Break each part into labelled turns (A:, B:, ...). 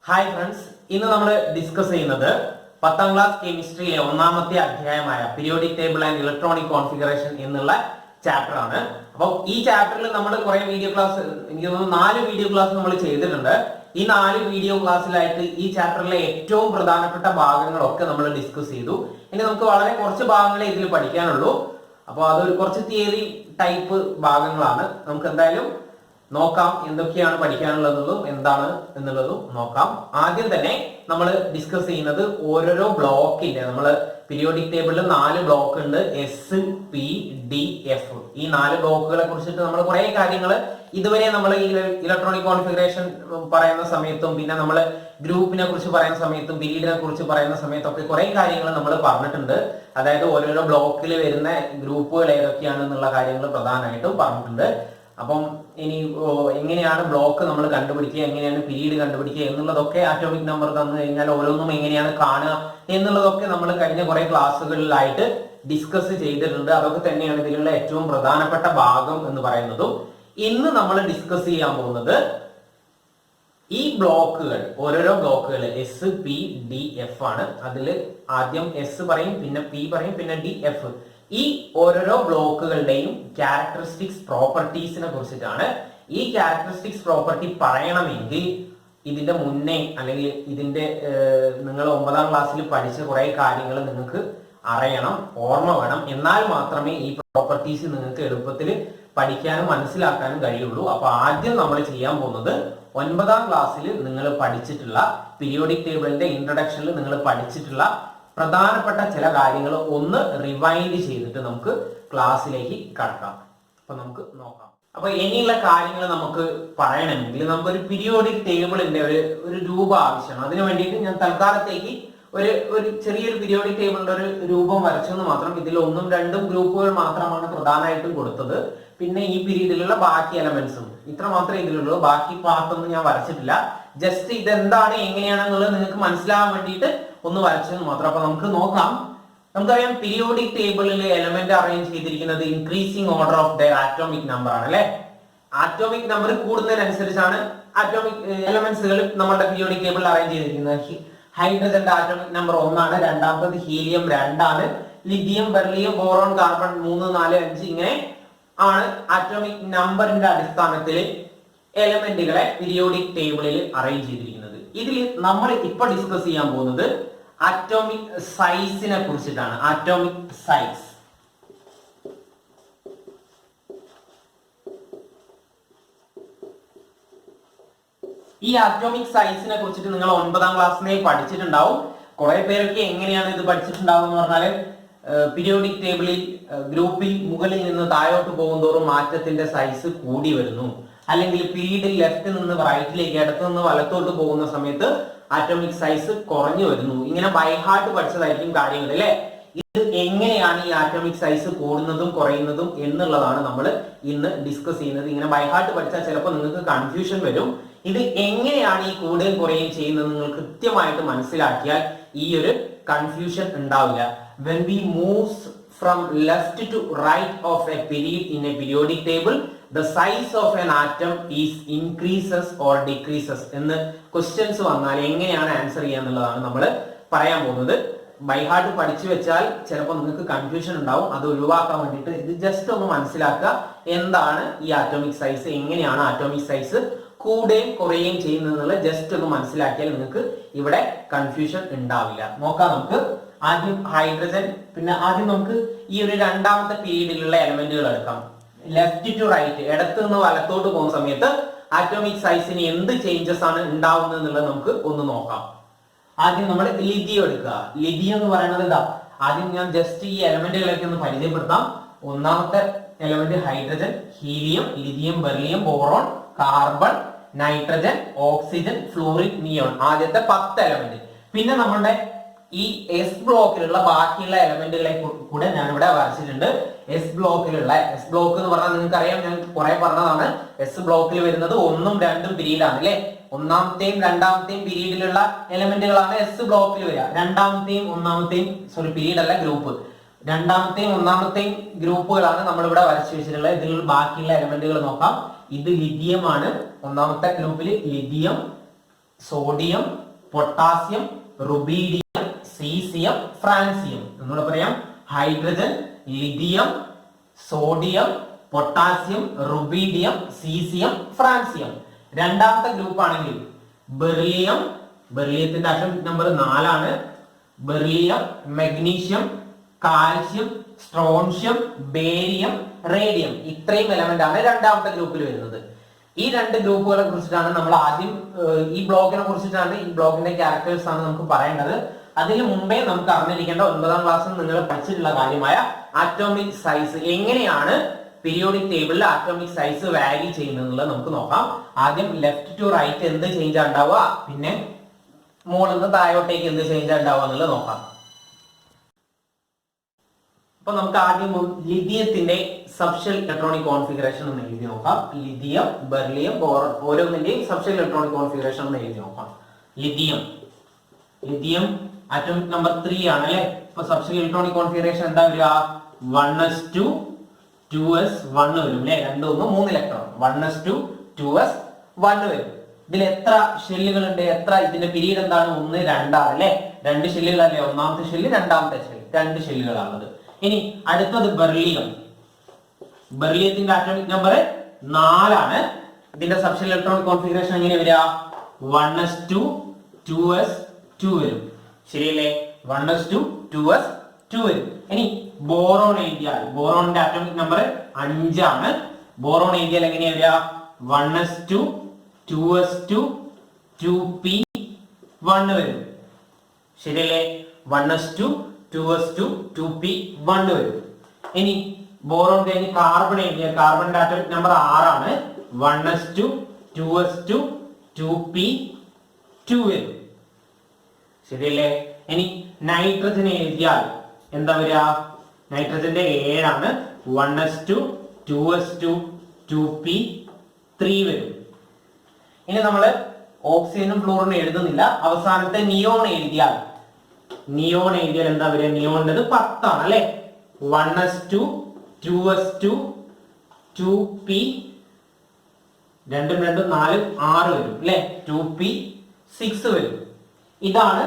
A: Hi friends, ഇന്ന് നമ്മൾ discuss ചെയ്യുന്നത് 10ാം ക്ലാസ് കെമിസ്ട്രിയിലെ ഒന്നാമത്തെ അധ്യായമായ periodic table and electronic configuration എന്നുള്ള ചാപ്റ്റർ ആണ്. അപ്പോൾ ഈ ചാപ്റ്ററിൽ നമ്മൾ കുറെ വീഡിയോ ക്ലാസ്, എനിക്ക് തോന്നുന്നു 4 വീഡിയോ ക്ലാസ് നമ്മൾ ചെയ്തിട്ടുണ്ട്. ഈ 4 വീഡിയോ ക്ലാസ്സിലായിട്ട് ഈ ചാപ്റ്ററിലെ ഏറ്റവും പ്രധാനപ്പെട്ട ഭാഗങ്ങളൊക്കെ നമ്മൾ ഡിസ്കസ് ചെയ്തു. ഇനി നമുക്ക് വളരെ കുറച്ച് ഭാഗങ്ങളെ ഇതിൽ പഠിക്കാനുള്ളൂ. അപ്പോൾ അതൊരു കുറച്ച് തിയറി ടൈപ്പ് ഭാഗങ്ങളാണ്. നമുക്ക് എന്തായാലും നോക്കാം എന്തൊക്കെയാണ് പഠിക്കാനുള്ളതും എന്താണ് എന്നുള്ളതും നോക്കാം. ആദ്യം തന്നെ നമ്മൾ ഡിസ്കസ് ചെയ്യുന്നത് ഓരോരോ ബ്ലോക്കിന്റെ, നമ്മൾ പീരിയോഡിക് ടേബിളിൽ 4 ബ്ലോക്ക് ഉണ്ട്, എസ്, പി, ഡി, എഫ്. ഈ 4 ബ്ലോക്കുകളെ കുറിച്ചിട്ട് നമ്മൾ കുറെ കാര്യങ്ങൾ ഇതുവരെ നമ്മൾ ഈ ഇലക്ട്രോണിക് കോൺഫിഗറേഷൻ പറയുന്ന സമയത്തും പിന്നെ നമ്മൾ ഗ്രൂപ്പിനെ കുറിച്ച് പറയുന്ന സമയത്തും പീരീഡിനെ കുറിച്ച് പറയുന്ന സമയത്തൊക്കെ കുറെ കാര്യങ്ങൾ നമ്മൾ പറഞ്ഞിട്ടുണ്ട്. അതായത് ഓരോരോ ബ്ലോക്കിൽ വരുന്ന ഗ്രൂപ്പുകൾ ഏതൊക്കെയാണെന്നുള്ള കാര്യങ്ങൾ പ്രധാനമായിട്ടും പറഞ്ഞിട്ടുണ്ട്. അപ്പം ഇനി എങ്ങനെയാണ് ബ്ലോക്ക് നമ്മൾ കണ്ടുപിടിക്കുക, എങ്ങനെയാണ് പീരീഡ് കണ്ടുപിടിക്കുക എന്നുള്ളതൊക്കെ, ആറ്റോമിക് നമ്പർ തന്നു കഴിഞ്ഞാൽ ഓരോന്നും എങ്ങനെയാണ് കാണുക എന്നുള്ളതൊക്കെ നമ്മൾ കഴിഞ്ഞ കുറെ ക്ലാസ്സുകളിലായിട്ട് ഡിസ്കസ് ചെയ്തിട്ടുണ്ട്. അതൊക്കെ തന്നെയാണ് ഇതിലുള്ള ഏറ്റവും പ്രധാനപ്പെട്ട ഭാഗം എന്ന് പറയുന്നതും. ഇന്ന് നമ്മൾ ഡിസ്കസ് ചെയ്യാൻ പോകുന്നത് ഈ ബ്ലോക്കുകൾ, ഓരോരോ ബ്ലോക്കുകൾ എസ്, പി, ഡി, എഫ് ആണ്. അതിൽ ആദ്യം എസ് പറയും, പിന്നെ പി പറയും, പിന്നെ ഡി, എഫ്. ഈ ഓരോരോ ബ്ലോക്കുകളുടെയും ക്യാരക്ടറിസ്റ്റിക്സ് പ്രോപ്പർട്ടീസിനെ കുറിച്ചിട്ടാണ്. ഈ ക്യാരക്ടറിസ്റ്റിക്സ് പ്രോപ്പർട്ടി പറയണമെങ്കിൽ ഇതിന്റെ മുന്നേ അല്ലെങ്കിൽ ഇതിന്റെ നിങ്ങൾ 9ാം ക്ലാസ്സിൽ പഠിച്ച കുറെ കാര്യങ്ങൾ നിങ്ങൾക്ക് അറിയണം, ഓർമ്മ വേണം. എന്നാൽ മാത്രമേ ഈ പ്രോപ്പർട്ടീസ് നിങ്ങൾക്ക് എളുപ്പത്തിൽ പഠിക്കാനും മനസ്സിലാക്കാനും കഴിയുള്ളൂ. അപ്പൊ ആദ്യം നമ്മൾ ചെയ്യാൻ പോകുന്നത് 9ാം ക്ലാസ്സിൽ നിങ്ങൾ പഠിച്ചിട്ടുള്ള പീരിയോഡിക് ടേബിളിന്റെ ഇൻട്രൊഡക്ഷനിൽ നിങ്ങൾ പഠിച്ചിട്ടുള്ള പ്രധാനപ്പെട്ട ചില കാര്യങ്ങൾ ഒന്ന് റിവൈൻഡ് ചെയ്തിട്ട് നമുക്ക് ക്ലാസ്സിലേക്ക് കടക്കാം. അപ്പൊ നമുക്ക് നോക്കാം. അപ്പൊ ഇനിയുള്ള കാര്യങ്ങൾ നമുക്ക് പറയണമെങ്കിൽ നമുക്കൊരു പീരിയോഡിക് ടേബിളിന്റെ ഒരു രൂപം ആവശ്യമാണ്. അതിനു വേണ്ടിയിട്ട് ഞാൻ തൽക്കാലത്തേക്ക് ഒരു ചെറിയൊരു പീരിയോഡിക് ടേബിളിന്റെ ഒരു രൂപം വരച്ചെന്ന് മാത്രം. ഇതിൽ 1ഉം 2ഉം ഗ്രൂപ്പുകൾ മാത്രമാണ് പ്രധാനമായിട്ടും കൊടുത്തത്. പിന്നെ ഈ പീരീഡിലുള്ള ബാക്കി എലമെന്റ്സും ഇത്ര മാത്രമേ ഇതിലുള്ളൂ. ബാക്കി പാർട്ടൊന്നും ഞാൻ വരച്ചിട്ടില്ല. ജസ്റ്റ് ഇതെന്താണ് എങ്ങനെയാണെന്നുള്ളത് നിങ്ങൾക്ക് മനസ്സിലാവാൻ വേണ്ടിയിട്ട് ഒന്ന് വരച്ചെന്ന് മാത്രം. അപ്പൊ നമുക്ക് നോക്കാം. നമുക്കറിയാം പീരിയോഡിക് ടേബിളിൽ എലമെന്റ് അറേഞ്ച് ചെയ്തിരിക്കുന്നത് increasing order of there atomic number ആണ് അല്ലെ. ആറ്റോമിക് നമ്പർ കൂടുന്നതിനനുസരിച്ചാണ് ആറ്റോമിക് എലമെന്റ്സുകൾ നമ്മുടെ പീരിയോഡിക് ടേബിളിൽ അറേഞ്ച് ചെയ്തിരിക്കുന്നത്. ഹൈഡ്രജന്റെ ആറ്റോമിക് നമ്പർ 1 ആണ്, രണ്ടാമത്തത് ഹീലിയം 2 ആണ്, ലിഥിയം, ബെർലിയം, ബോറോൺ, കാർബൺ 3, 4, 5 ഇങ്ങനെ ആണ് ആറ്റോമിക് നമ്പറിന്റെ അടിസ്ഥാനത്തിൽ എലമെന്റുകളെ പീരിയോഡിക് ടേബിളിൽ അറേഞ്ച് ചെയ്തിരിക്കുന്നത്. ഇതിൽ നമ്മൾ ഇപ്പൊ ഡിസ്കസ് ചെയ്യാൻ പോകുന്നത് ആറ്റോമിക് സൈസിനെ കുറിച്ചിട്ടാണ്. Atomic size. ഈ ആറ്റോമിക് സൈസിനെ കുറിച്ചിട്ട് നിങ്ങൾ 9ാം ക്ലാസ്സിനെ പഠിച്ചിട്ടുണ്ടാവും. കുറെ പേരൊക്കെ എങ്ങനെയാണ് ഇത് പഠിച്ചിട്ടുണ്ടാവും എന്ന് പറഞ്ഞാല്, പീരിയോഡിക് ടേബിളിൽ ഗ്രൂപ്പിൽ മുകളിൽ നിന്ന് താഴോട്ട് പോകുന്തോറും ആറ്റത്തിന്റെ സൈസ് കൂടി വരുന്നു, അല്ലെങ്കിൽ പീരീഡിൽ ലെഫ്റ്റ് നിന്ന് റൈറ്റിലേക്ക്, ഇടത്ത് നിന്ന് വലത്തോട്ട് പോകുന്ന സമയത്ത് ആറ്റോമിക് സൈസ് കുറഞ്ഞു വരുന്നു. ഇങ്ങനെ ബൈഹാർട്ട് പഠിച്ചതായിരിക്കും കാര്യങ്ങൾ അല്ലെ. ഇത് എങ്ങനെയാണ് ഈ ആറ്റോമിക് സൈസ് കൂടുന്നതും കുറയുന്നതും എന്നുള്ളതാണ് നമ്മൾ ഇന്ന് ഡിസ്കസ് ചെയ്യുന്നത്. ഇങ്ങനെ ബൈഹാർട്ട് പഠിച്ചാൽ ചിലപ്പോൾ നിങ്ങൾക്ക് കൺഫ്യൂഷൻ വരും. ഇത് എങ്ങനെയാണ് ഈ കൂടുകയും കുറയുകയും ചെയ്യുന്നത് നിങ്ങൾ കൃത്യമായിട്ട് മനസ്സിലാക്കിയാൽ ഈ ഒരു കൺഫ്യൂഷൻ ഉണ്ടാവില്ല. When we move from left to right of a period in a periodic table, the size of an atom is increases or decreases എന്ന് ക്വസ്റ്റ്യൻസ് വന്നാൽ എങ്ങനെയാണ് ആൻസർ ചെയ്യാന്നുള്ളതാണ് നമ്മൾ പറയാൻ പോകുന്നത്. ബൈഹാർട്ട് പഠിച്ചു വെച്ചാൽ ചിലപ്പോൾ നിങ്ങൾക്ക് കൺഫ്യൂഷൻ ഉണ്ടാവും. അത് ഒഴിവാക്കാൻ വേണ്ടിയിട്ട് ഇത് ജസ്റ്റ് ഒന്ന് മനസ്സിലാക്കുക. എന്താണ് ഈ ആറ്റോമിക് സൈസ്, എങ്ങനെയാണ് ആറ്റോമിക് സൈസ് കൂടുകയും കുറയുകയും ചെയ്യുന്നത് ജസ്റ്റ് ഒന്ന് മനസ്സിലാക്കിയാൽ നിങ്ങൾക്ക് ഇവിടെ കൺഫ്യൂഷൻ ഉണ്ടാവില്ല. നോക്കാം നമുക്ക്. ആദ്യം ഹൈഡ്രജൻ, പിന്നെ ആദ്യം നമുക്ക് ഈ ഒരു രണ്ടാമത്തെ പീരീഡിലുള്ള എലമെന്റുകൾ എടുക്കാം. ലെഫ്റ്റ് ടു റൈറ്റ്, ഇടത്ത് നിന്ന് വലത്തോട്ട് പോകുന്ന സമയത്ത് ആറ്റോമിക് സൈസിന് എന്ത് ചേഞ്ചസ് ആണ് ഉണ്ടാവുന്നത് എന്നുള്ളത് നമുക്ക് ഒന്ന് നോക്കാം. ആദ്യം നമ്മൾ ലിഥിയം എടുക്കുക. ലിഥിയം എന്ന് പറയുന്നത് ഇതാ. ആദ്യം ഞാൻ ജസ്റ്റ് ഈ എലമെന്റുകളൊക്കെ ഒന്ന് പരിചയപ്പെടുത്താം. ഒന്നാമത്തെ element hydrogen, helium, lithium, beryllium, boron, carbon, nitrogen, oxygen, fluorine, neon. ആദ്യത്തെ 10 എലമെന്റ്. പിന്നെ നമ്മളുടെ ഈ എസ് ബ്ലോക്കിലുള്ള ബാക്കിയുള്ള എലമെന്റുകളെ കൂടെ ഞാൻ ഇവിടെ വരച്ചിട്ടുണ്ട്. എസ് ബ്ലോക്കിലുള്ള, എസ് ബ്ലോക്ക് എന്ന് പറഞ്ഞാൽ നിങ്ങൾക്ക് അറിയാം, ഞാൻ കുറെ പറഞ്ഞതാണ്. എസ് ബ്ലോക്കിൽ വരുന്നത് 1ഉം 2ഉം പീരീഡ് ആണ് അല്ലെ. 1ാമത്തെയും 2ാമത്തെയും പീരീഡിലുള്ള എലമെന്റുകളാണ് എസ് ബ്ലോക്കിൽ വരിക. 2ാമത്തെയും 1ാമത്തെയും പീരീഡ് അല്ല, ഗ്രൂപ്പ്. 2ാമത്തെയും 1ാമത്തെയും ഗ്രൂപ്പുകളാണ് നമ്മൾ ഇവിടെ വരച്ചു വെച്ചിട്ടുള്ളത്. ഇതിൽ ബാക്കിയുള്ള എലമെന്റുകൾ നോക്കാം. ഇത് ലിഥിയം ആണ്. 1ാമത്തെ ഗ്രൂപ്പിൽ lithium, sodium, potassium, rubidium, caesium, francium. എന്നൂടെ പറയാം, hydrogen, lithium, sodium, potassium, rubidium, caesium, francium. രണ്ടാമത്തെ ഗ്രൂപ്പ് ആണെങ്കിൽ ബെറിലിയം, ബെറിലിയത്തിന്റെ അറ്റോമിക് നമ്പർ 4 ആണ്. Beryllium, magnesium, calcium, strontium, barium, radium. ഇത്രയും എലമെന്റ് ആണ് രണ്ടാമത്തെ ഗ്രൂപ്പിൽ വരുന്നത്. ഈ രണ്ട് ഗ്രൂപ്പുകളെ കുറിച്ചിട്ടാണ് നമ്മൾ ആദ്യം, ഈ ബ്ലോക്കിനെ കുറിച്ചിട്ടാണ്, ഈ ബ്ലോക്കിന്റെ ക്യാരക്ടേഴ്സ് ആണ് നമുക്ക് പറയേണ്ടത്. അതിന് മുമ്പേ നമുക്ക് അറിഞ്ഞിരിക്കേണ്ട 9ാം ക്ലാസ്സിൽ നിങ്ങൾ പഠിച്ചിട്ടുള്ള കാര്യമായ ആറ്റോമിക് സൈസ്, എങ്ങനെയാണ് പീരിയോഡിക് ടേബിളിൽ ആറ്റോമിക് സൈസ് വാരി ചെയ്യുന്നത് നമുക്ക് നോക്കാം. ആദ്യം ലെഫ്റ്റ് ടു റൈറ്റ് എന്ത് ചേഞ്ച് ഉണ്ടാവുക, പിന്നെ മുകളിൽ നിന്ന് താഴോട്ടേക്ക് എന്ത് ചേഞ്ച് ഉണ്ടാവുക എന്നുള്ളത് നോക്കാം. അപ്പൊ നമുക്ക് ആദ്യം ലിഥിയത്തിന്റെ സബ്ഷെൽ ഇലക്ട്രോണിക് കോൺഫിഗറേഷൻ ഒന്ന് എഴുതി നോക്കാം. ലിഥിയം, ബെറിലിയം, ബോറോൺ, ഓരോന്നിന്റെയും സബ്ഷെൽ ഇലക്ട്രോണിക് കോൺഫിഗറേഷൻ ഒന്ന് എഴുതി നോക്കാം. ലിഥിയം, ലിഥിയം ആറ്റോമിക് നമ്പർ 3 ആണ് അല്ലെ. ഇപ്പൊ സബ്ഷെൽ ഇലക്ട്രോണിക് കോൺഫിഗറേഷൻ എന്താ വരിക? 1s2 2s1 വരും അല്ലെ. 2 1 3 ഇലക്ട്രോൺ. 1s2 2s1 വരും. ഇതിൽ എത്ര ഷെല്ലുകൾ ഉണ്ട്? എത്ര, ഇതിന്റെ പീരീഡ് എന്താണ്? 1 2 അല്ലെ. 2 ഷെല്ലുകളല്ലേ? ഒന്നാമത്തെ ഷെല്ല്, രണ്ടാമത്തെ ഷെല്ല്, 2 ഷെല്ലുകളാണുള്ളത്. ഇനി അടുത്തത് ബെറിലിയം. ബെറിലിയത്തിന്റെ ആറ്റോമിക് നമ്പർ 4 ആണ്. ഇതിന്റെ സബ്ഷെൽ ഇലക്ട്രോണിക് കോൺഫിഗറേഷൻ എങ്ങനെ വരിക? 1s2 2s2 വരും. ശരിയല്ലേ? 1s2 2s2 വരും. ഇനി ബോറോൺ എഴുതിയാൽ, ബോറോണിന്റെ ആറ്റോമിക് നമ്പർ 5 ആണ്. ബോറോൺ എഴുതിയാൽ എങ്ങനെയാ വരിക? 1s2 2s2 2p1 വരും. ശരിയല്ലേ? 1s2 2s2 2p1 വരും. ഇനി ബോറോൺ കഴിഞ്ഞ് കാർബൺ എഴുതിയാൽ, കാർബണിന്റെ ആറ്റോമിക് നമ്പർ 6 ആണ്. 1s2 2s2 2p2 വരും. ശരിയല്ലേ? ഇനി നൈട്രജൻ എഴുതിയാൽ എന്താ വരിക? നൈട്രജന്റെ 7 ആണ്. 1s2 2s2 2p3 വരും. ഇനി നമ്മള് ഓക്സിജനും ഫ്ലൂറിനും എഴുതുന്നില്ല. അവസാനത്തെ നിയോൺ എഴുതിയാൽ, നിയോൺ എഴുതിയാൽ എന്താ വരിക? നിയോണിന്റെ 10 ആണ് അല്ലെ. 1s2 2s2 2p 2 2 4 6 വരും അല്ലെ. 2p6 വരും. ഇതാണ്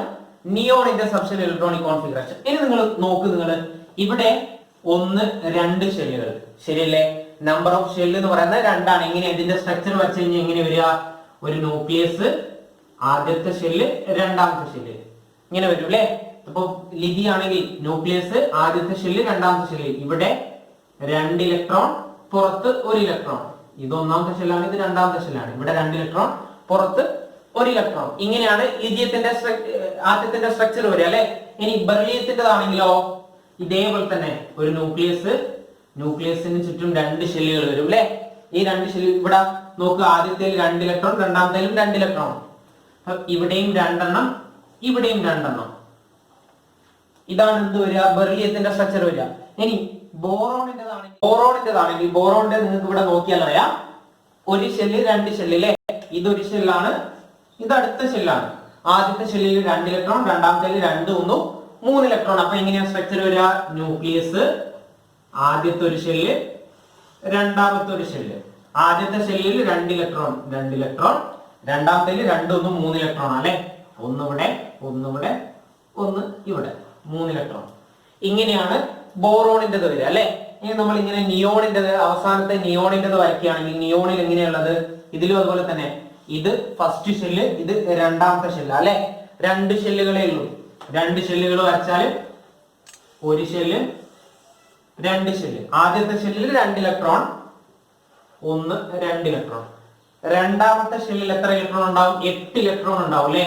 A: നിയോണിന്റെ സബ്ഷെൽ ഇലക്ട്രോണിക് കോൺഫിഗറേഷൻ. ഇനി നിങ്ങൾ നോക്ക്, നിങ്ങൾ ഇവിടെ 1 2 ഷെല്ലുകൾ, ശരിയല്ലേ? നമ്പർ ഓഫ് ഷെല്ല് എന്ന് പറയുന്നത് 2 ആണ്. എങ്ങനെ ഇതിന്റെ സ്ട്രക്ചർ വെച്ച് കഴിഞ്ഞാൽ എങ്ങനെ വരിക? ഒരു ന്യൂക്ലിയസ്, ആദ്യത്തെ ഷെല്ല്, രണ്ടാമത്തെ ഷെല്ല്, ഇങ്ങനെ വരും അല്ലെ. അപ്പൊ ലിഥി ആണെങ്കിൽ ന്യൂക്ലിയസ്, ആദ്യത്തെ ഷെല്ല്, രണ്ടാമത്തെ ഷെല്ല്. ഇവിടെ 2 ഇലക്ട്രോൺ, പുറത്ത് 1 ഇലക്ട്രോൺ. ഇത് ഒന്നാമത്തെ ഷെല്ലാണ്, ഇത് രണ്ടാമത്തെ ഷെല്ലാണ്. ഇവിടെ 2 ഇലക്ട്രോൺ, പുറത്ത് 1 ഇലക്ട്രോൺ. ഇങ്ങനെയാണ് ലിഥിയത്തിന്റെ ആദ്യത്തിന്റെ സ്ട്രക്ചർ വരിക അല്ലെ. ഇനി ബെറിലിയത്തിന്റെതാണെങ്കിലോ ഇതേപോലെ തന്നെ ഒരു ന്യൂക്ലിയസ്, ന്യൂക്ലിയസിന് ചുറ്റും 2 ഷെല്ലുകൾ വരും അല്ലെ. ഈ 2 ഷെല്ല് ഇവിടെ നോക്കുക, ആദ്യത്തേൽ 2 ഇലക്ട്രോൺ, രണ്ടാമത്തേലും 2 ഇലക്ട്രോൺ. അപ്പൊ ഇവിടെയും 2 എണ്ണം, ഇവിടെയും 2 എണ്ണം. ഇതാണ് എന്ത് വരിക? ബെറിലിയത്തിന്റെ സ്ട്രക്ചർ വരിക. ഇനി ബോറോണിന്റെതാണെങ്കിൽ ബോറോണിന്റെ നിങ്ങൾക്ക് ഇവിടെ നോക്കിയാൽ അറിയാം, 1 ഷെല്ല് 2 ഷെല്ല് അല്ലെ. ഇതൊരു ഷെല്ലാണ്, ഇത് അടുത്ത ഷെല്ലാണ്. ആദ്യത്തെ ഷെല്ലിൽ 2 ഇലക്ട്രോൺ, രണ്ടാമത്തേൽ 2 1 3 ഇലക്ട്രോൺ. അപ്പൊ എങ്ങനെയാ സ്ട്രക്ചർ വരിക? ന്യൂക്ലിയസ്, ആദ്യത്തെ ഒരു ഷെല്ല്, രണ്ടാമത്തെ ഒരു ഷെല്ല്. ആദ്യത്തെ ഷെല്ലിൽ 2 ഇലക്ട്രോൺ 2 ഇലക്ട്രോൺ, രണ്ടാമത്തേൽ 2 1 3 ഇലക്ട്രോൺ അല്ലെ. ഒന്നിവിടെ, ഒന്നിവിടെ, ഒന്ന് ഇവിടെ, 3 ഇലക്ട്രോൺ. ഇങ്ങനെയാണ് ബോറോണിന്റെത് വരിക അല്ലെ. ഇനി നമ്മൾ ഇങ്ങനെ നിയോണിന്റെത്, അവസാനത്തെ നിയോണിന്റെത് വരയ്ക്കുകയാണെങ്കിൽ നിയോണിൽ എങ്ങനെയുള്ളത്? ഇതിലും അതുപോലെ തന്നെ. ഇത് ഫസ്റ്റ് ഷെല്ല്, ഇത് രണ്ടാമത്തെ ഷെല്ല് അല്ലെ. 2 ഷെല്ലുകളേ ഉള്ളൂ. 2 ഷെല്ലുകൾ വരച്ചാൽ 1 ഷെല്ല്, 2 ഷെല്ല്. ആദ്യത്തെ ഷെല്ലിൽ 2 ഇലക്ട്രോൺ, 1 2 ഇലക്ട്രോൺ. രണ്ടാമത്തെ ഷെല്ലിൽ എത്ര ഇലക്ട്രോൺ ഉണ്ടാവും? 8 ഇലക്ട്രോൺ ഉണ്ടാവും അല്ലെ.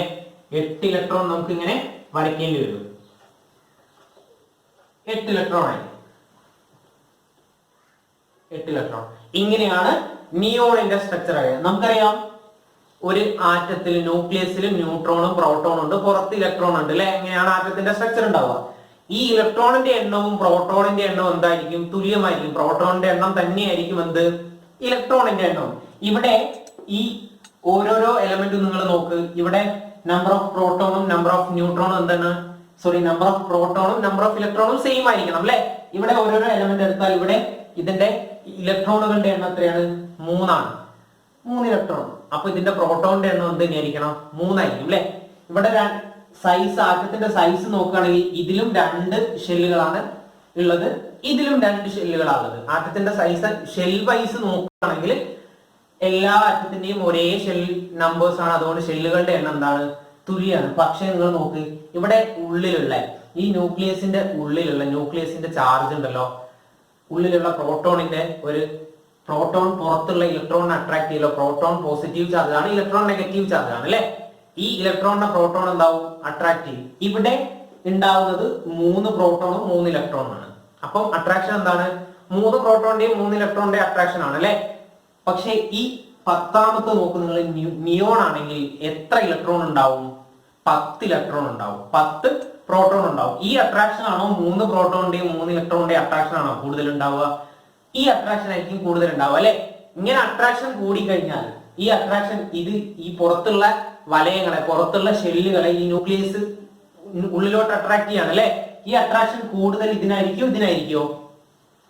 A: 8 ഇലക്ട്രോൺ നമുക്ക് ഇങ്ങനെ വരയ്ക്കേണ്ടി വരും. 8 ഇലക്ട്രോൺ ആയി, 8 ഇലക്ട്രോൺ. ഇങ്ങനെയാണ് നിയോണിന്റെ സ്ട്രക്ചർ ആയത്. നമുക്കറിയാം, ഒരു ആറ്റത്തിൽ ന്യൂക്ലിയസിൽ ന്യൂട്രോണും പ്രോട്ടോണും ഉണ്ട്, പുറത്ത് ഇലക്ട്രോൺ ഉണ്ട് അല്ലെ. എങ്ങനെയാണ് ആറ്റത്തിന്റെ സ്ട്രക്ചർ ഉണ്ടാവുക? ഈ ഇലക്ട്രോണിന്റെ എണ്ണവും പ്രോട്ടോണിന്റെ എണ്ണവും എന്തായിരിക്കും? തുല്യമായിരിക്കും. പ്രോട്ടോണിന്റെ എണ്ണം തന്നെയായിരിക്കും എന്ത്? ഇലക്ട്രോണിന്റെ എണ്ണം. ഇവിടെ ഈ ഓരോരോ എലമെന്റും നിങ്ങൾ നോക്ക്. ഇവിടെ നമ്പർ ഓഫ് പ്രോട്ടോണും നമ്പർ ഓഫ് ന്യൂട്രോണും എന്താണ്? സോറി, നമ്പർ ഓഫ് പ്രോട്ടോണും നമ്പർ ഓഫ് ഇലക്ട്രോണും സെയിം ആയിരിക്കണം അല്ലെ. ഇവിടെ ഓരോരോ എലമെന്റ് എടുത്താൽ ഇവിടെ ഇതിന്റെ ഇലക്ട്രോണുകളുടെ എണ്ണം എത്രയാണ്? 3 ആണ്. 3 ഇലക്ട്രോൺ. അപ്പൊ ഇതിന്റെ പ്രോട്ടോണിന്റെ എണ്ണം എന്ത് തന്നെയായിരിക്കണം? 3 ആയിരിക്കും അല്ലെ. ഇവിടെ സൈസ്, ആറ്റത്തിന്റെ സൈസ് നോക്കുകയാണെങ്കിൽ ഇതിലും 2 ഷെല്ലുകളാണ് ഉള്ളത്, ഇതിലും 2 ഷെല്ലുകളാണ് ഉള്ളത്. ആറ്റത്തിന്റെ സൈസ് ഷെൽ വൈസ് നോക്കുകയാണെങ്കിൽ എല്ലാ ആറ്റത്തിന്റെയും ഒരേ ഷെൽ നമ്പേഴ്സ് ആണ്. അതുകൊണ്ട് ഷെല്ലുകളുടെ എണ്ണം എന്താണ്? തുല്യമാണ്. പക്ഷെ നിങ്ങൾ നോക്ക്, ഇവിടെ ഉള്ളിലുള്ള ഈ ന്യൂക്ലിയസിന്റെ ഉള്ളിലുള്ള ന്യൂക്ലിയസിന്റെ ചാർജ് ഉണ്ടല്ലോ, ഉള്ളിലുള്ള പ്രോട്ടോണിന്റെ ഒരു പ്രോട്ടോൺ പുറത്തുള്ള ഇലക്ട്രോണിനെ അട്രാക്ട് ചെയ്യലോ. പ്രോട്ടോൺ പോസിറ്റീവ് ചാർജ് ആണ്, ഇലക്ട്രോൺ നെഗറ്റീവ് ചാർജ് ആണ് അല്ലെ. ഈ ഇലക്ട്രോണിനെ പ്രോട്ടോൺ എന്താവും? അട്രാക്ട് ചെയ്യും. ഇവിടെ ഉണ്ടാവുന്നത് 3 പ്രോട്ടോണും 3 ഇലക്ട്രോണും ആണ്. അപ്പം അട്രാക്ഷൻ എന്താണ്? 3 പ്രോട്ടോണിന്റെയും 3 ഇലക്ട്രോണിന്റെയും അട്രാക്ഷൻ ആണ് അല്ലെ. പക്ഷെ ഈ 10ാമത്തെ നോക്ക് നിങ്ങൾ, നിയോൺ ആണെങ്കിൽ എത്ര ഇലക്ട്രോൺ ഉണ്ടാവും? 10 ഇലക്ട്രോൺ ഉണ്ടാവും, 10 പ്രോട്ടോൺ ഉണ്ടാവും. ഈ അട്രാക്ഷൻ ആണോ 3 പ്രോട്ടോണിന്റെയും 3 ഇലക്ട്രോണിന്റെയും അട്രാക്ഷൻ ആണോ കൂടുതൽ ഉണ്ടാവുക? ഈ അട്രാക്ഷൻ ആയിരിക്കും കൂടുതൽ ഉണ്ടാവുക അല്ലെ. ഇങ്ങനെ അട്രാക്ഷൻ കൂടിക്കഴിഞ്ഞാൽ ഈ അട്രാക്ഷൻ ഈ പുറത്തുള്ള വലയങ്ങളെ, പുറത്തുള്ള ഷെല്ലുകളെ ഈ ന്യൂക്ലിയസ് ഉള്ളിലോട്ട് അട്രാക്ട് ചെയ്യാണ് അല്ലെ. ഈ അട്രാക്ഷൻ കൂടുതൽ ഇതിനായിരിക്കും, ഇതിനായിരിക്കോ?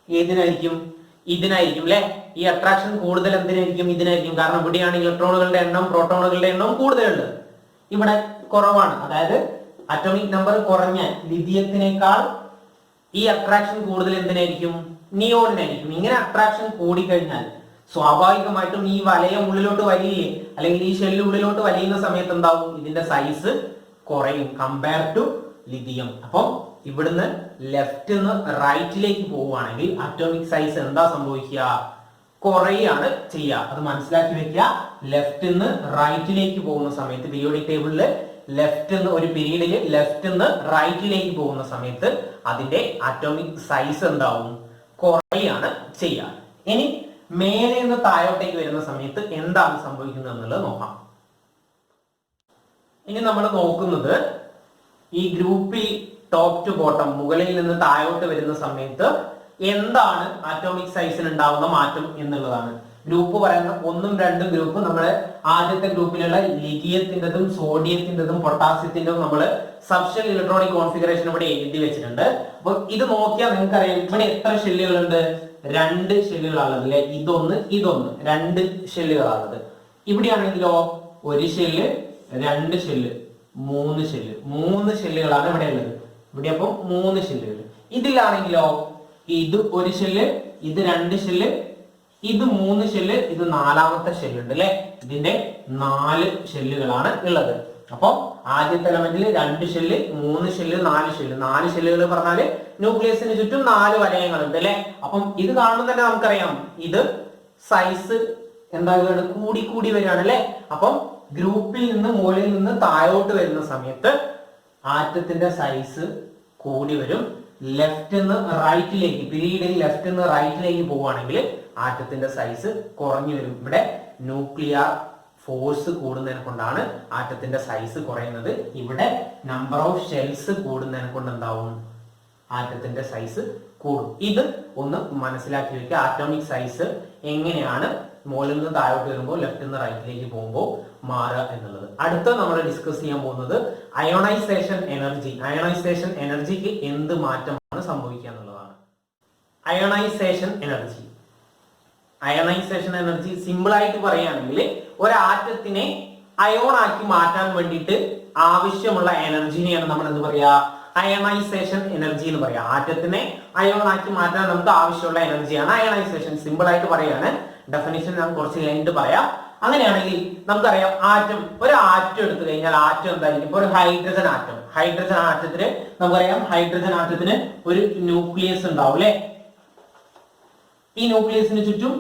A: ഏതിനായിരിക്കും? ഇതിനായിരിക്കും അല്ലെ. ഈ അട്രാക്ഷൻ കൂടുതൽ എന്തിനായിരിക്കും? ഇതിനായിരിക്കും. കാരണം ഇവിടെയാണ് ഇലക്ട്രോണുകളുടെ എണ്ണം, പ്രോട്ടോണുകളുടെ എണ്ണം കൂടുതലുണ്ട്, ഇവിടെ കുറവാണ്. അതായത് അറ്റോമിക് നമ്പർ കുറഞ്ഞ ലിഥിയത്തിനേക്കാൾ ഈ അട്രാക്ഷൻ കൂടുതൽ എന്തിനായിരിക്കും? നിയോണിനായിരിക്കും. ഇങ്ങനെ അട്രാക്ഷൻ കൂടിക്കഴിഞ്ഞാൽ സ്വാഭാവികമായിട്ടും ഈ വലയം ഉള്ളിലോട്ട് വലിയില്ലേ, അല്ലെങ്കിൽ ഈ ഷെല്ല് ഉള്ളിലോട്ട് വലിയുന്ന സമയത്ത് എന്താവും? ഇതിന്റെ സൈസ് കുറയും കമ്പയർ ടു ലിഥിയം. അപ്പം ഇവിടുന്ന് ലെഫ്റ്റ് നിന്ന് റൈറ്റിലേക്ക് പോവുകയാണെങ്കിൽ അറ്റോമിക് സൈസ് എന്താ സംഭവിക്കുക? കുറയാണ് ചെയ്യുക. അത് മനസ്സിലാക്കി വെക്കുക. ലെഫ്റ്റ് നിന്ന് റൈറ്റിലേക്ക് പോകുന്ന സമയത്ത് പീരിയോഡിക് ടേബിളിൽ ലെഫ്റ്റ് നിന്ന് ഒരു പീരീഡിൽ ലെഫ്റ്റ് നിന്ന് റൈറ്റിലേക്ക് പോകുന്ന സമയത്ത് അതിന്റെ അറ്റോമിക് സൈസ് എന്താവും? കുറയാണ് ചെയ്യുക. ഇനി മേലെ നിന്ന് താഴോട്ടേക്ക് വരുന്ന സമയത്ത് എന്താണ് സംഭവിക്കുന്നത് എന്നുള്ളത് നോക്കാം. ഇനി നമ്മൾ നോക്കുന്നത് ഈ ഗ്രൂപ്പിൽ ടോപ്പ് ടു ബോട്ടം, മുകളിൽ നിന്ന് താഴോട്ട് വരുന്ന സമയത്ത് എന്താണ് ആറ്റോമിക് സൈസിൽ ഉണ്ടാവുന്ന മാറ്റം എന്നുള്ളതാണ്. ഗ്രൂപ്പ് പറയുന്ന 1ഉം 2ഉം ഗ്രൂപ്പ് നമ്മുടെ ആദ്യത്തെ ഗ്രൂപ്പിലുള്ള ലിഥിയത്തിൻ്റെതും സോഡിയത്തിൻ്റെതും പൊട്ടാസ്യത്തിൻ്റെതും നമ്മൾ സബ്ഷെൽ ഇലക്ട്രോണിക് കോൺഫിഗറേഷൻ ഇവിടെ എഴുതി വെച്ചിട്ടുണ്ട്. അപ്പൊ ഇത് നോക്കിയാൽ നിങ്ങൾക്ക് അറിയാം ഇവിടെ എത്ര ഷെല്ലുകളുണ്ട്? 2 ഷെല്ലുകളാണുള്ളത് അല്ലെ. ഇതൊന്ന് 2 ഷെല്ലുകളാണുള്ളത്. ഇവിടെയാണെങ്കിലോ 1 ഷെല്ല്, 2 ഷെല്ല്, 3 ഷെല്ല്, 3 ഷെല്ലുകളാണ് ഇവിടെ ഉള്ളത്. ഇവിടെ അപ്പം 3 ഷെല്ലുകൾ. ഇതിലാണെങ്കിലോ ഇത് 1 ഷെല്ല്, ഇത് 2 ഷെല്ല്, ഇത് 3 ഷെല്ല്, ഇത് 4ാമത്തെ ഷെല്ല് ഉണ്ട് അല്ലെ. ഇതിന്റെ 4 ഷെല്ലുകളാണ് ഉള്ളത്. അപ്പൊ ആദ്യത്തെ എലമെന്റിൽ 2 ഷെല്ല്, 3 ഷെല്ല്, 4 ഷെല്ല്. 4 ഷെല്ലുകൾ പറഞ്ഞാല് ന്യൂക്ലിയസിന് ചുറ്റും 4 വലയങ്ങളുണ്ട് അല്ലെ. അപ്പം ഇത് കാണുമ്പോൾ തന്നെ നമുക്കറിയാം ഇത് സൈസ് എന്താകുകയാണ്? കൂടി വരികയാണ് അല്ലെ. അപ്പം ഗ്രൂപ്പിൽ നിന്ന് മുകളിൽ നിന്ന് താഴോട്ട് വരുന്ന സമയത്ത് ആറ്റത്തിന്റെ സൈസ് കൂടി വരും. ലെഫ്റ്റ് നിന്ന് റൈറ്റിലേക്ക്, പീരീഡിൽ ലെഫ്റ്റ് നിന്ന് റൈറ്റിലേക്ക് പോവുകയാണെങ്കിൽ ആറ്റത്തിന്റെ സൈസ് കുറഞ്ഞു വരും. ഇവിടെ ന്യൂക്ലിയർ ഫോഴ്സ് കൂടുന്നതിനെ കൊണ്ടാണ് ആറ്റത്തിന്റെ സൈസ് കുറയുന്നത്. ഇവിടെ നമ്പർ ഓഫ് ഷെൽസ് കൂടുന്നതിനെ കൊണ്ട് എന്താവും? ആറ്റത്തിന്റെ സൈസ് കൂടും. ഇത് ഒന്ന് മനസ്സിലാക്കി വെക്കുക. ആറ്റോമിക് സൈസ് എങ്ങനെയാണ് മുകളിൽ നിന്ന് താഴോട്ട് വരുമ്പോൾ ലെഫ്റ്റ് നിന്ന് റൈറ്റിലേക്ക് പോകുമ്പോൾ മാറുക എന്നുള്ളത്. അടുത്ത നമ്മൾ ഡിസ്കസ് ചെയ്യാൻ പോകുന്നത് അയോണൈസേഷൻ എനർജി. അയോണൈസേഷൻ എനർജിക്ക് എന്ത് മാറ്റമാണ് സംഭവിക്കുക എന്നുള്ളതാണ്. Ionisation energy, ionisation energy simple ആയിട്ട് പറയുകയാണെങ്കിൽ ഒരു ആറ്റത്തിനെ അയോൺ ആക്കി മാറ്റാൻ വേണ്ടിയിട്ട് ആവശ്യമുള്ള എനർജിനെയാണ് നമ്മൾ എന്ത് പറയാ? അയണൈസേഷൻ എനർജി എന്ന് പറയാം. ആറ്റത്തിനെ അയോൺ ആക്കി മാറ്റാൻ നമുക്ക് ആവശ്യമുള്ള എനർജിയാണ് അയണൈസേഷൻ. സിമ്പിൾ ആയിട്ട് പറയാണ്. ഡെഫിനിഷൻ ഞാൻ കുറച്ച് കഴിഞ്ഞിട്ട് പറയാം. അങ്ങനെയാണെങ്കിൽ നമുക്കറിയാം ഒരു ആറ്റം എടുത്തു കഴിഞ്ഞാൽ ആറ്റം എന്തായിരിക്കും? ഇപ്പൊ ഒരു ഹൈഡ്രജൻ ആറ്റം, ഹൈഡ്രജൻ ആറ്റത്തിന് നമുക്കറിയാം ഹൈഡ്രജൻ ആറ്റത്തിന് ഒരു ന്യൂക്ലിയസ് ഉണ്ടാവും അല്ലെ. ഈ ന്യൂക്ലിയസിന് ചുറ്റും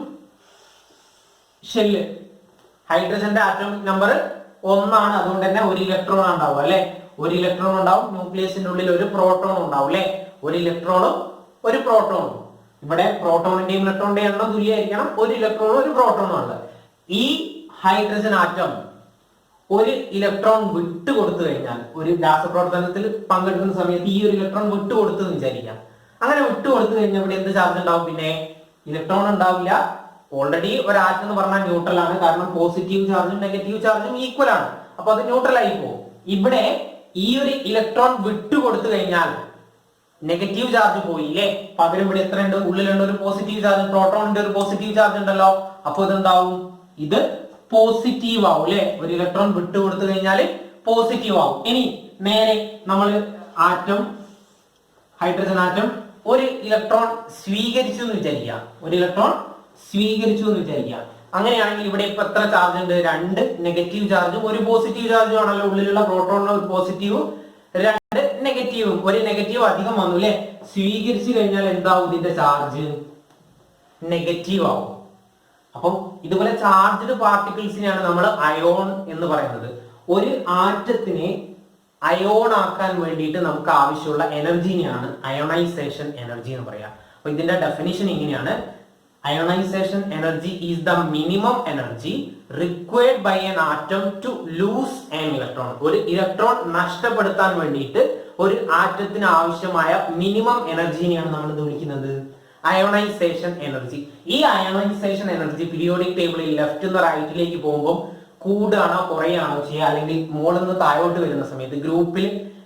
A: ഷെല്ല്. ഹൈഡ്രജന്റെ ആറ്റോമിക് നമ്പർ 1 ആണ്, അതുകൊണ്ട് തന്നെ 1 ഇലക്ട്രോൺ ഉണ്ടാവും അല്ലെ. 1 ഇലക്ട്രോൺ ഉണ്ടാവും. ന്യൂക്ലിയസിന്റെ ഉള്ളിൽ 1 പ്രോട്ടോൺ ഉണ്ടാവും അല്ലെ. 1 ഇലക്ട്രോണും 1 പ്രോട്ടോണും. ഇവിടെ പ്രോട്ടോണിന്റെയും ഇലക്ട്രോണിന്റെയും എണ്ണം തുല്യമായിരിക്കണം. 1 ഇലക്ട്രോണും 1 പ്രോട്ടോണും ആണ്. ഈ ഹൈഡ്രജൻ ആറ്റം 1 ഇലക്ട്രോൺ വിട്ടുകൊടുത്തു കഴിഞ്ഞാൽ, ഒരു രാസപ്രവർത്തനത്തിൽ പങ്കെടുക്കുന്ന സമയത്ത് ഈ 1 ഇലക്ട്രോൺ വിട്ടുകൊടുത്തു എന്ന് വിചാരിക്കാം. അങ്ങനെ വിട്ടുകൊടുത്തു കഴിഞ്ഞാൽ ഇവിടെ എന്ത് ചാർജ് ഉണ്ടാവും? പിന്നെ ഇലക്ട്രോൺ ഉണ്ടാവില്ല. ഓൾറെഡി ഒരു ആറ്റം എന്ന് പറഞ്ഞാൽ ന്യൂട്രൽ ആണ്. കാരണം പോസിറ്റീവ് ചാർജും നെഗറ്റീവ് ചാർജും ഈക്വൽ ആണ്. അപ്പൊ അത് ന്യൂട്രൽ ആയി പോകും. ഇവിടെ ഈ 1 ഇലക്ട്രോൺ വിട്ടുകൊടുത്തു കഴിഞ്ഞാൽ നെഗറ്റീവ് ചാർജ് പോയില്ലേ. പകരം ഇവിടെ എത്ര ഉണ്ട്? ഉള്ളിലുണ്ട് ഒരു പോസിറ്റീവ് ചാർജ്. പ്രോട്ടോണിന്റെ ഒരു പോസിറ്റീവ് ചാർജ് ഉണ്ടല്ലോ. അപ്പൊ ഇതെന്താവും? ഇത് പോസിറ്റീവ് ആവും അല്ലെ. ഒരു ഇലക്ട്രോൺ വിട്ടുകൊടുത്തു കഴിഞ്ഞാൽ പോസിറ്റീവ് ആവും. ഇനി നേരെ നമ്മൾ ആറ്റം, ഹൈഡ്രജൻ ആറ്റം ഒരു ഇലക്ട്രോൺ സ്വീകരിച്ചു എന്ന് വിചാരിക്കുക. ഒരു ഇലക്ട്രോൺ സ്വീകരിച്ചു എന്ന് വിചാരിക്കുക. അങ്ങനെയാണെങ്കിൽ ഇവിടെ ഇപ്പൊ എത്ര ചാർജ് ഉണ്ട്? 2 നെഗറ്റീവ് ചാർജും ഒരു പോസിറ്റീവ് ചാർജും ആണല്ലോ. ഉള്ളിലുള്ള പ്രോട്ടോണിന് ഒരു പോസിറ്റീവും 2 നെഗറ്റീവും. ഒരു നെഗറ്റീവ് അധികം വന്നു അല്ലെ. സ്വീകരിച്ചു കഴിഞ്ഞാൽ എന്താവും? ഇതിന്റെ ചാർജ് നെഗറ്റീവ് ആവും. അപ്പം ഇതുപോലെ ചാർജ്ഡ് പാർട്ടിക്കിൾസിനെയാണ് നമ്മൾ അയോൺ എന്ന് പറയുന്നത്. ഒരു ആറ്റത്തിനെ അയോൺ ആക്കാൻ വേണ്ടിയിട്ട് നമുക്ക് ആവശ്യമുള്ള എനർജിനെയാണ് അയോണൈസേഷൻ എനർജി എന്ന് പറയാം. അപ്പൊ ഇതിന്റെ ഡെഫിനിഷൻ ഇങ്ങനെയാണ്: ionisation energy is the minimum energy required by an atom to lose an electron. ഒരു ഇലക്ട്രോൺ നഷ്ടപ്പെടുത്താൻ വേണ്ടിയിട്ട് ഒരു ആറ്റത്തിന് ആവശ്യമായ മിനിമം എനർജിനെയാണ് നമ്മൾ ഇത് വിളിക്കുന്നത് അയോണൈസേഷൻ എനർജി. ഈ അയോണൈസേഷൻ എനർജി പീരിയോഡിക് ടേബിളിൽ ലെഫ്റ്റ് നിന്ന് റൈറ്റിലേക്ക് പോകുമ്പോൾ കൂടുകയാണോ കുറയാണോ ചെയ്യുക, അല്ലെങ്കിൽ മുകളിൽ നിന്ന് താഴോട്ട് വരുന്ന സമയത്ത്, ഗ്രൂപ്പിൽ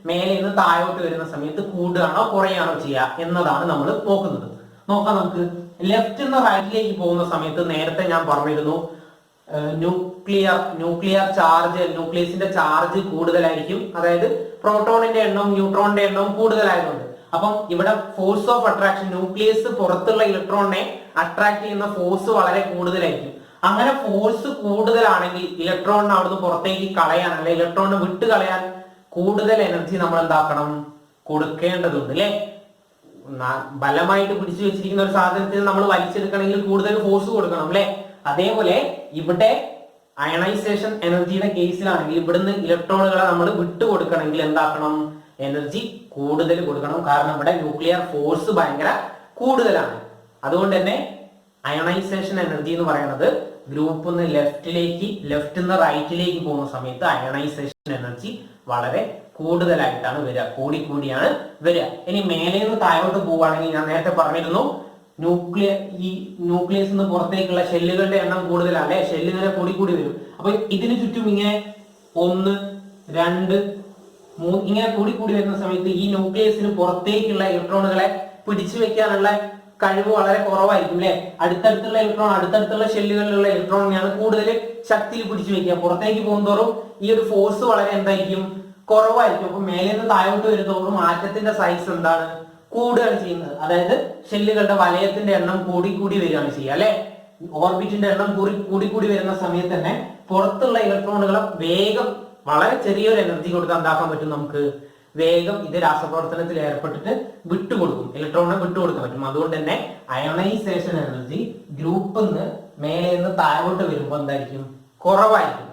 A: മേലെ നിന്ന് താഴോട്ട് വരുന്ന സമയത്ത് കൂടുകയാണോ കുറയാണോ ചെയ്യുക എന്നതാണ് നമ്മൾ നോക്കുന്നത്. നോക്കാം നമുക്ക്. ലെഫ്റ്റ് നിന്ന് റൈറ്റിലേക്ക് പോകുന്ന സമയത്ത് നേരത്തെ ഞാൻ പറഞ്ഞിരുന്നു ന്യൂക്ലിയർ ചാർജ്, ന്യൂക്ലിയസിന്റെ ചാർജ് കൂടുതലായിരിക്കും. അതായത് പ്രോട്ടോണിന്റെ എണ്ണവും ന്യൂട്രോണിന്റെ എണ്ണവും കൂടുതലായതുകൊണ്ട്. അപ്പം ഇവിടെ ഫോഴ്സ് ഓഫ് അട്രാക്ഷൻ, ന്യൂക്ലിയസ് പുറത്തുള്ള ഇലക്ട്രോണിനെ അട്രാക്ട് ചെയ്യുന്ന ഫോഴ്സ് വളരെ കൂടുതലായിരിക്കും. അങ്ങനെ ഫോഴ്സ് കൂടുതലാണെങ്കിൽ ഇലക്ട്രോണിനെ അവിടുന്ന് പുറത്തേക്ക് കളയാൻ, അല്ലെ ഇലക്ട്രോണിനെ വിട്ട് കളയാൻ കൂടുതൽ എനർജി നമ്മൾ എന്താക്കണം? കൊടുക്കേണ്ടതുണ്ട് അല്ലെ. ബലമായിട്ട് പിടിച്ചു വെച്ചിരിക്കുന്ന ഒരു സാധനത്തിന് നമ്മൾ വലിച്ചെടുക്കണമെങ്കിൽ കൂടുതൽ ഫോഴ്സ് കൊടുക്കണം അല്ലെ. അതേപോലെ ഇവിടെ അയണൈസേഷൻ എനർജിയുടെ കേസിലാണെങ്കിൽ ഇവിടുന്ന് ഇലക്ട്രോണുകളെ നമ്മൾ വിട്ടുകൊടുക്കണമെങ്കിൽ എന്താക്കണം? എനർജി കൂടുതൽ കൊടുക്കണം. കാരണം ഇവിടെ ന്യൂക്ലിയർ ഫോഴ്സ് ഭയങ്കര കൂടുതലാണ്. അതുകൊണ്ട് തന്നെ അയണൈസേഷൻ എനർജി എന്ന് പറയുന്നത് ഗ്രൂപ്പിൽ നിന്ന് ലെഫ്റ്റ് നിന്ന് റൈറ്റിലേക്ക് പോകുന്ന സമയത്ത് അയണൈസേഷൻ എനർജി വളരെ കൂടുതലായിട്ടാണ് വരിക, കൂടിയാണ് വരിക. ഇനി മേലെ നിന്ന് താഴോട്ട് പോവുകയാണെങ്കിൽ ഞാൻ നേരത്തെ പറഞ്ഞിരുന്നു ന്യൂക്ലിയസ് നിന്ന് പുറത്തേക്കുള്ള ഷെല്ലുകളുടെ എണ്ണം കൂടുതലാണ്. ഷെല്ല് ഇങ്ങനെ കൂടി വരും. അപ്പൊ ഇതിന് ചുറ്റും ഇങ്ങനെ 1, 2, 3 ഇങ്ങനെ കൂടി വരുന്ന സമയത്ത് ഈ ന്യൂക്ലിയസിന് പുറത്തേക്കുള്ള ഇലക്ട്രോണുകളെ പിടിച്ചു വെക്കാനുള്ള കഴിവ് വളരെ കുറവായിരിക്കും അല്ലെ. അടുത്തടുത്തുള്ള ഷെല്ലുകളിലുള്ള ഇലക്ട്രോണിനെയാണ് കൂടുതൽ ശക്തിയിൽ പിടിച്ചു വെക്കുക. പുറത്തേക്ക് പോകുന്തോറും ഈ ഒരു ഫോഴ്സ് വളരെ എന്തായിരിക്കും? കുറവായിരിക്കും. അപ്പൊ മേലെ നിന്ന് താഴോട്ട് വരുന്നതോറും ആറ്റത്തിന്റെ സൈസ് എന്താണ്? കൂടുകയാണ് ചെയ്യുന്നത്. അതായത് ഷെല്ലുകളുടെ വലയത്തിന്റെ എണ്ണം കൂടി വരികയാണ് ചെയ്യുക അല്ലെ. ഓർബിറ്റിന്റെ എണ്ണം കൂടി വരുന്ന സമയത്ത് തന്നെ പുറത്തുള്ള ഇലക്ട്രോണുകളെ വേഗം, വളരെ ചെറിയൊരു എനർജി കൊടുത്താൽ എന്താക്കാൻ പറ്റും? നമുക്ക് വേഗം ഇത് രാസപ്രവർത്തനത്തിൽ ഏർപ്പെട്ടിട്ട് വിട്ടുകൊടുക്കും, ഇലക്ട്രോണിനെ വിട്ടുകൊടുക്കാൻ പറ്റും. അതുകൊണ്ട് തന്നെ അയോണൈസേഷൻ എനർജി ഗ്രൂപ്പിൽ നിന്ന് മേലെ നിന്ന് താഴോട്ട് വരുമ്പോൾ എന്തായിരിക്കും? കുറവായിരിക്കും.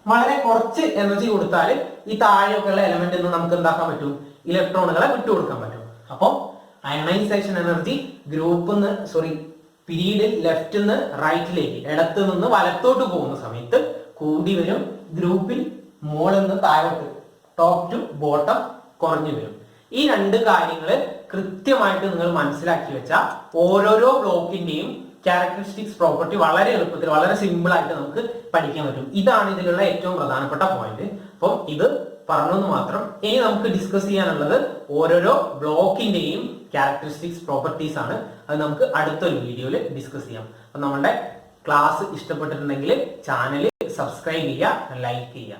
A: വളരെ കുറച്ച് എനർജി കൊടുത്താൽ ഈ താഴെയൊക്കെയുള്ള എലമെന്റിൽ നിന്ന് നമുക്ക് എന്താക്കാൻ പറ്റും? ഇലക്ട്രോണുകളെ വിട്ടുകൊടുക്കാൻ പറ്റും. അപ്പം അയണൈസേഷൻ എനർജി പീരീഡിൽ ലെഫ്റ്റ് നിന്ന് റൈറ്റിലേക്ക്, ഇടത്ത് നിന്ന് വലത്തോട്ട് പോകുന്ന സമയത്ത് കൂടി വരും. ഗ്രൂപ്പിൽ മുകളിൽ നിന്ന് താഴോട്ട്, ടോപ്പ് ടു ബോട്ടം കുറഞ്ഞു വരും. ഈ 2 കാര്യങ്ങൾ കൃത്യമായിട്ട് നിങ്ങൾ മനസ്സിലാക്കി വെച്ചാൽ ഓരോരോ ബ്ലോക്കിന്റെയും ക്യാരക്ടറിസ്റ്റിക്സ് പ്രോപ്പർട്ടി വളരെ എളുപ്പത്തിൽ, വളരെ സിമ്പിൾ ആയിട്ട് നമുക്ക് പഠിക്കാൻ പറ്റും. ഇതാണ് ഇതിലുള്ള ഏറ്റവും പ്രധാനപ്പെട്ട പോയിന്റ്. അപ്പം ഇത് പറഞ്ഞെന്ന് മാത്രം. ഇനി നമുക്ക് ഡിസ്കസ് ചെയ്യാനുള്ളത് ഓരോരോ ബ്ലോക്കിന്റെയും ക്യാരക്ടറിസ്റ്റിക്സ് പ്രോപ്പർട്ടീസ് ആണ്. അത് നമുക്ക് അടുത്തൊരു വീഡിയോയിൽ ഡിസ്കസ് ചെയ്യാം. അപ്പൊ നമ്മുടെ ക്ലാസ് ഇഷ്ടപ്പെട്ടിട്ടുണ്ടെങ്കിൽ ചാനൽ സബ്സ്ക്രൈബ് ചെയ്യുക, ലൈക്ക് ചെയ്യുക.